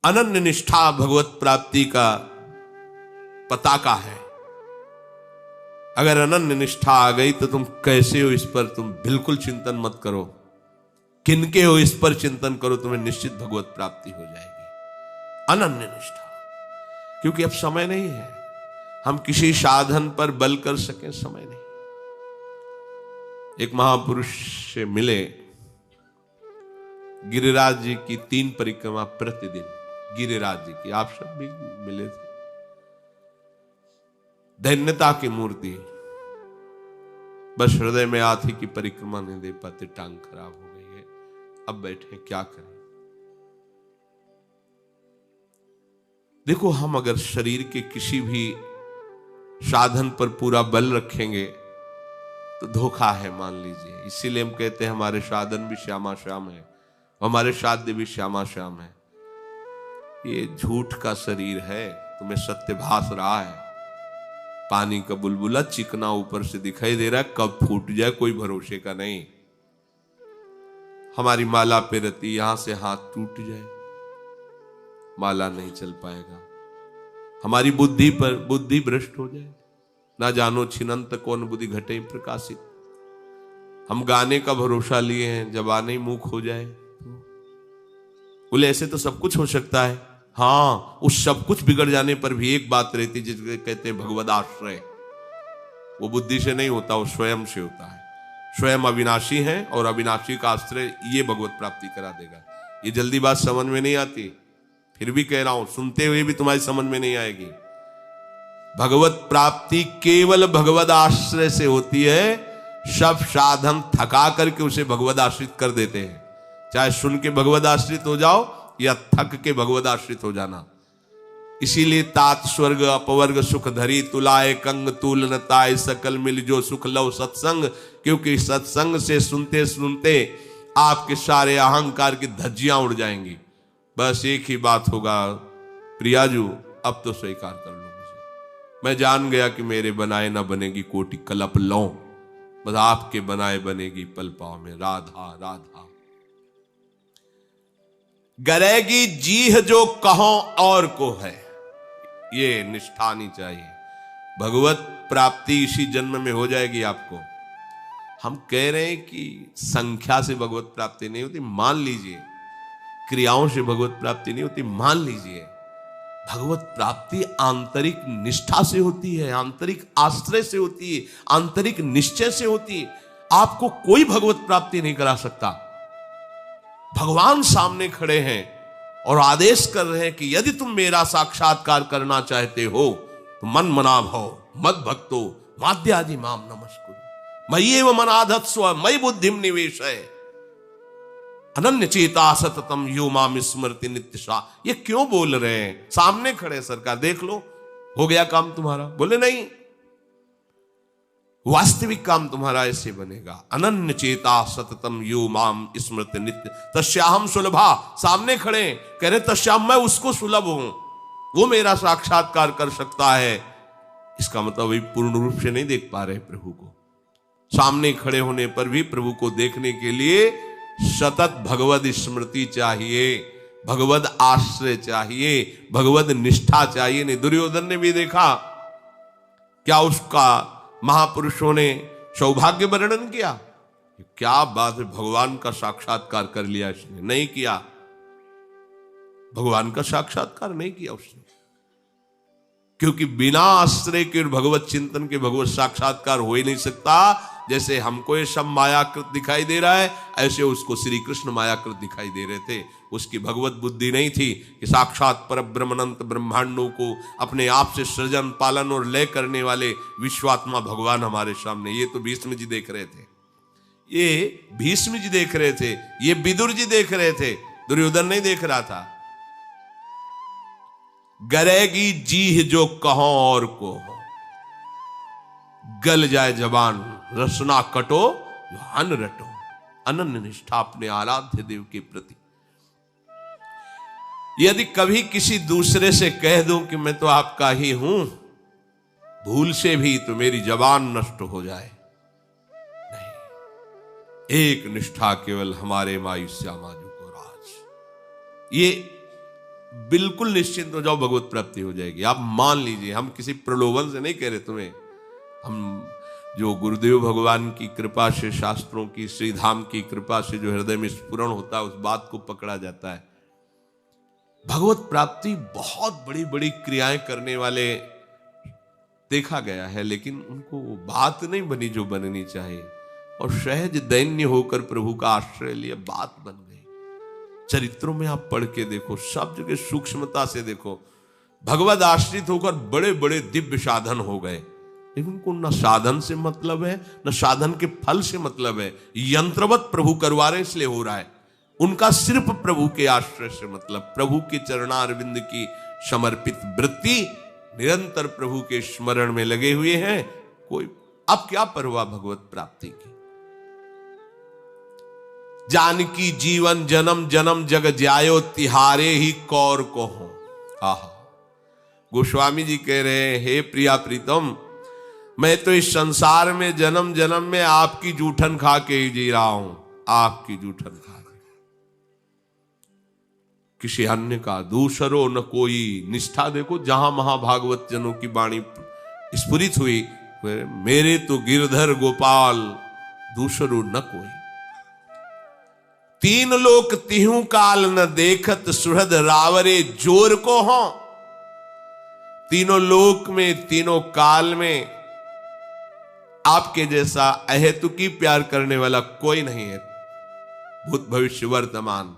अनन्य निष्ठा भगवत प्राप्ति का पताका है। अगर अनन्य निष्ठा आ गई तो तुम कैसे हो इस पर तुम बिल्कुल चिंतन मत करो, किनके हो इस पर चिंतन करो, तुम्हें निश्चित भगवत प्राप्ति हो जाएगी। अनन्य निष्ठा, क्योंकि अब समय नहीं है हम किसी साधन पर बल कर सकें, समय नहीं। एक महापुरुष से मिले, गिरिराज जी की 3 परिक्रमा प्रतिदिन, गिरिराज जी की, आप सब भी मिले थे। धन्यता की मूर्ति, बस हृदय में हाथी की परिक्रमा नहीं दे पाते, टांग खराब हो गई है, अब बैठे क्या करें। देखो, हम अगर शरीर के किसी भी साधन पर पूरा बल रखेंगे तो धोखा है, मान लीजिए। इसीलिए हम कहते हैं हमारे साधन भी श्यामा श्याम है, हमारे साध्य भी श्यामा श्याम है। ये झूठ का शरीर है, तुम्हें सत्य भास रहा है। पानी का बुलबुला चिकना ऊपर से दिखाई दे रहा है, कब फूट जाए कोई भरोसे का नहीं। हमारी माला पे रति, यहां से हाथ टूट जाए, माला नहीं चल पाएगा। हमारी बुद्धि पर बुद्धि भ्रष्ट हो जाए, ना जानो छिनंत कौन बुद्धि घटे प्रकाशित। हम गाने का भरोसा लिए हैं, जबाने मुख हो जाए, बोले ऐसे तो सब कुछ हो सकता है। हाँ, उस सब कुछ बिगड़ जाने पर भी एक बात रहती, जिसके कहते हैं भगवद आश्रय। वो बुद्धि से नहीं होता, वो स्वयं से होता है। स्वयं अविनाशी है और अविनाशी का आश्रय ये भगवत प्राप्ति करा देगा। ये जल्दी बात समझ में नहीं आती, फिर भी कह रहा हूं, सुनते हुए भी तुम्हारी समझ में नहीं आएगी। भगवत प्राप्ति केवल भगवद आश्रय से होती है। सब साधन थका करके उसे भगवद आश्रित कर देते हैं। चाहे सुन के भगवद आश्रित हो जाओ या थक के भगवद आश्रित हो जाना। इसीलिए तात स्वर्ग अपवर्ग सुख धरी, तुलाए कंग तूल नताए सकल मिल जो सुख लव सत्संग। क्योंकि सत्संग से सुनते सुनते आपके सारे अहंकार की धज्जियां उड़ जाएंगी। बस एक ही बात होगा, प्रियाजू अब तो स्वीकार कर लो मुझे। मैं जान गया कि मेरे बनाए ना बनेगी कोटि कलप लो, बस आपके बनाए बनेगी पल पाव में राधा राधा। गरेगी जीह जो कहो और को है, ये निष्ठा नहीं चाहिए। भगवत प्राप्ति इसी जन्म में हो जाएगी आपको। हम कह रहे हैं कि संख्या से भगवत प्राप्ति नहीं होती, मान लीजिए। क्रियाओं से भगवत प्राप्ति नहीं होती, मान लीजिए। भगवत प्राप्ति आंतरिक निष्ठा से होती है, आंतरिक आश्रय से होती है, आंतरिक निश्चय से होती है। आपको कोई भगवत प्राप्ति नहीं करा सकता। भगवान सामने खड़े हैं और आदेश कर रहे हैं कि यदि तुम मेरा साक्षात्कार करना चाहते हो तो मन मना भव मद भक्तो माद्यादि माम नमस्कुरु मयि एव मनाधत स्व मयि बुद्धिम निवेशय अनन्य चेता सततम यो माम स्मृति नित्यशा। ये क्यों बोल रहे हैं? सामने खड़े सरकार, देख लो हो गया काम तुम्हारा। बोले नहीं, वास्तविक काम तुम्हारा ऐसे बनेगा। अनन्य चेता सततम यो माम स्मृति नित्य तस्याहम सुलभा। सामने खड़े कह रहे तस्याम, मैं उसको सुलभ हूं, वो मेरा साक्षात्कार कर सकता है। इसका मतलब वही पूर्ण रूप से नहीं देख पा रहे प्रभु को। सामने खड़े होने पर भी प्रभु को देखने के लिए सतत भगवद स्मृति चाहिए, भगवद आश्रय चाहिए, भगवद निष्ठा चाहिए। नहीं, दुर्योधन ने भी देखा, क्या उसका महापुरुषों ने सौभाग्य वर्णन किया? क्या बात है, भगवान का साक्षात्कार कर लिया इसने। नहीं किया, भगवान का साक्षात्कार नहीं किया उसने, क्योंकि बिना आश्रय के और भगवत चिंतन के भगवत साक्षात्कार हो ही नहीं सकता। जैसे हमको ये सब मायाकृत दिखाई दे रहा है, ऐसे उसको श्री कृष्ण मायाकृत दिखाई दे रहे थे। उसकी भगवत बुद्धि नहीं थी कि साक्षात पर ब्रह्मानंत ब्रह्मांडों को अपने आप से सृजन पालन और लय करने वाले विश्वात्मा भगवान हमारे सामने। ये तो भीष्म जी देख रहे थे, ये भीष्म जी देख रहे थे, ये विदुर जी देख रहे थे, दुर्योधन नहीं देख रहा था। गरेगी जीह जो कहो और को, गल जाए जबान रसना कटो जो अन्न रटो। अनन्य निष्ठा अपने आराध्य देव के प्रति। यदि कभी किसी दूसरे से कह दूं कि मैं तो आपका ही हूं, भूल से भी तो मेरी जबान नष्ट हो जाए, नहीं, एक निष्ठा केवल हमारे माई श्यामा जी को राज। ये बिल्कुल निश्चिंत हो जाओ, भगवत प्राप्ति हो जाएगी। आप मान लीजिए, हम किसी प्रलोभन से नहीं कह रहे तुम्हें, हम जो गुरुदेव भगवान की कृपा से, शास्त्रों की, श्री धाम की कृपा से जो हृदय में स्फुरण होता है, उस बात को पकड़ा जाता है। भगवत प्राप्ति बहुत बड़ी बड़ी क्रियाएं करने वाले देखा गया है, लेकिन उनको बात नहीं बनी जो बननी चाहिए, और सहज दैन्य होकर प्रभु का आश्रय लिया, बात बन गई। चरित्रों में आप पढ़ के देखो, सब जगह सूक्ष्मता से देखो, भगवत आश्रित होकर बड़े बड़े दिव्य साधन हो गए, लेकिन उनको न साधन से मतलब है, न साधन के फल से मतलब है। यंत्रवत प्रभु करवा रहे इसलिए हो रहा है। उनका सिर्फ प्रभु के आश्रय से मतलब, प्रभु के चरणारविंद की समर्पित वृत्ति, निरंतर प्रभु के स्मरण में लगे हुए हैं। कोई अब क्या परवाह भगवत प्राप्ति की। जानकी जीवन जन्म जन्म जग जायो, तिहारे ही कौर को हो। आहा, गोस्वामी जी कह रहे हैं, हे प्रिया प्रीतम, मैं तो इस संसार में जन्म जन्म में आपकी जूठन खा के ही जी रहा हूं, आपकी जूठन खा के, किसी अन्य का दूसरो न कोई। निष्ठा देखो, जहां महाभागवत जनों की वाणी स्फुरित हुई, मेरे तो गिरधर गोपाल दूसरो न कोई। तीन लोक तिहु काल न देखत, सुहृद रावरे जोर को हो। तीनों लोक में, तीनों काल में आपके जैसा अहेतुकी प्यार करने वाला कोई नहीं है। भूत भविष्य वर्तमान,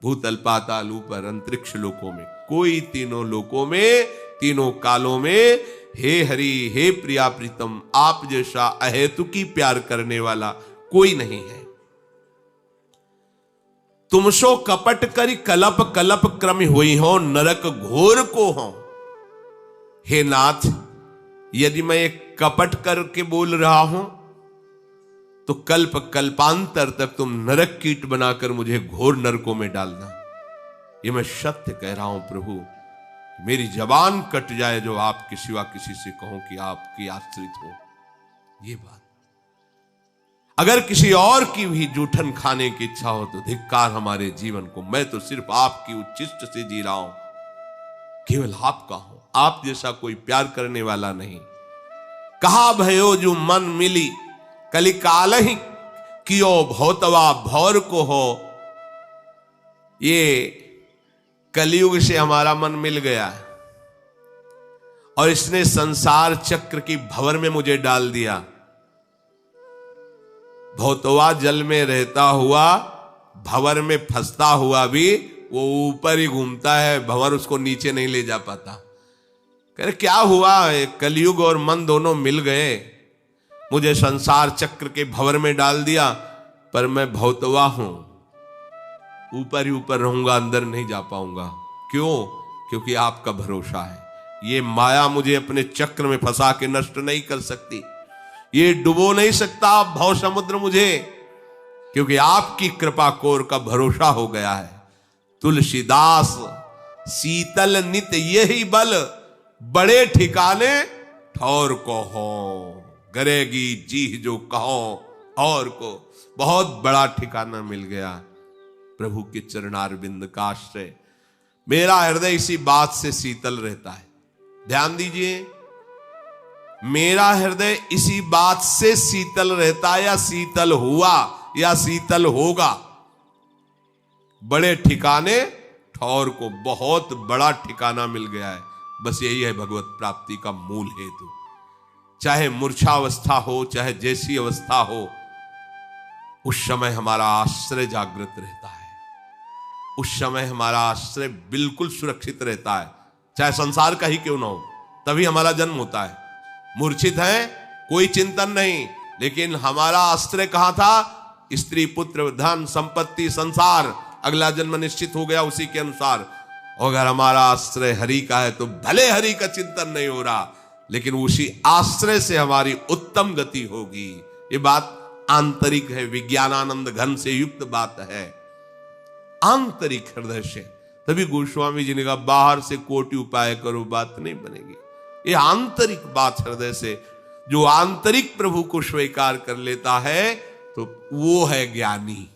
भूतल पाताल ऊपर अंतरिक्ष लोकों में, कोई तीनों लोकों में, तीनों कालों में, हे हरि हे प्रिया प्रीतम, आप जैसा अहेतुकी प्यार करने वाला कोई नहीं है। तुमसो कपट करी कलप कलप क्रम हुई हो, नरक घोर को हो। हे नाथ, यदि मैं एक कपट करके बोल रहा हूं, तो कल्प कल्पांतर तक तुम नरक कीट बनाकर मुझे घोर नरकों में डालना। ये मैं सत्य कह रहा हूं प्रभु, मेरी जबान कट जाए जो आपके सिवा किसी से कहूं कि आपकी आश्रित हो। ये बात अगर किसी और की भी जूठन खाने की इच्छा हो तो धिक्कार हमारे जीवन को। मैं तो सिर्फ आपकी उच्चिष्ट से जी रहा हूं, केवल आपका हूं, आप जैसा कोई प्यार करने वाला नहीं। कहा भयो जो मन मिली, कली काल ही कियो भौतवा भौर को हो। ये कलयुग से हमारा मन मिल गया है और इसने संसार चक्र की भंवर में मुझे डाल दिया। भौतवा जल में रहता हुआ, भंवर में फंसता हुआ भी वो ऊपर ही घूमता है, भंवर उसको नीचे नहीं ले जा पाता। कह रहे क्या हुआ, कलयुग और मन दोनों मिल गए, मुझे संसार चक्र के भंवर में डाल दिया, पर मैं भौतवा हूं, ऊपर ही ऊपर रहूंगा, अंदर नहीं जा पाऊंगा। क्यों? क्योंकि आपका भरोसा है। ये माया मुझे अपने चक्र में फंसा के नष्ट नहीं कर सकती, ये डुबो नहीं सकता भव समुद्र मुझे, क्योंकि आपकी कृपा कोर का भरोसा हो गया है। तुलसीदास शीतल नित यही बल, बड़े ठिकाने ठौर को हो। गरेगी जी जो कहो और को, बहुत बड़ा ठिकाना मिल गया प्रभु के चरणारविंद का आश्रय। मेरा हृदय इसी बात से शीतल रहता है। ध्यान दीजिए, मेरा हृदय इसी बात से शीतल रहता है, या शीतल हुआ या शीतल होगा। बड़े ठिकाने ठौर को, बहुत बड़ा ठिकाना मिल गया है। बस यही है भगवत प्राप्ति का मूल हेतु। चाहे मूर्छावस्था हो, चाहे जैसी अवस्था हो, उस समय हमारा आश्रय जागृत रहता है, उस समय हमारा आश्रय बिल्कुल सुरक्षित रहता है, चाहे संसार का ही क्यों ना हो। तभी हमारा जन्म होता है। मूर्छित है, कोई चिंतन नहीं, लेकिन हमारा आश्रय कहां था? स्त्री पुत्र धन संपत्ति संसार, अगला जन्म निश्चित हो गया उसी के अनुसार। अगर हमारा आश्रय हरि का है तो भले हरि का चिंतन नहीं हो रहा, लेकिन उसी आश्रय से हमारी उत्तम गति होगी। ये बात आंतरिक है, विज्ञानानंद घन से युक्त बात है, आंतरिक हृदय से। तभी गोस्वामी जी ने कहा बाहर से कोटि उपाय करो, बात नहीं बनेगी। ये आंतरिक बात हृदय से, जो आंतरिक प्रभु को स्वीकार कर लेता है तो वो है ज्ञानी,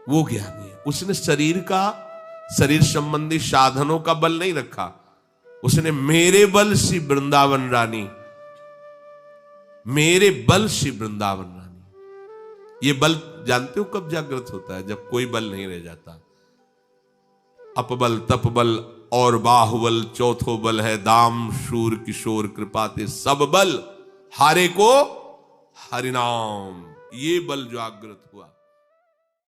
वो ज्ञानी है। उसने शरीर का शरीर संबंधी साधनों का बल नहीं रखा, उसने मेरे बल श्री वृंदावन रानी, मेरे बल श्री वृंदावन रानी। ये बल जानते हो कब जागृत होता है? जब कोई बल नहीं रह जाता। अपबल, तपबल और बाहुबल, चौथो बल है दाम शूर किशोर कृपाते सब बल, हारे को हरिनाम। ये बल जागृत हुआ।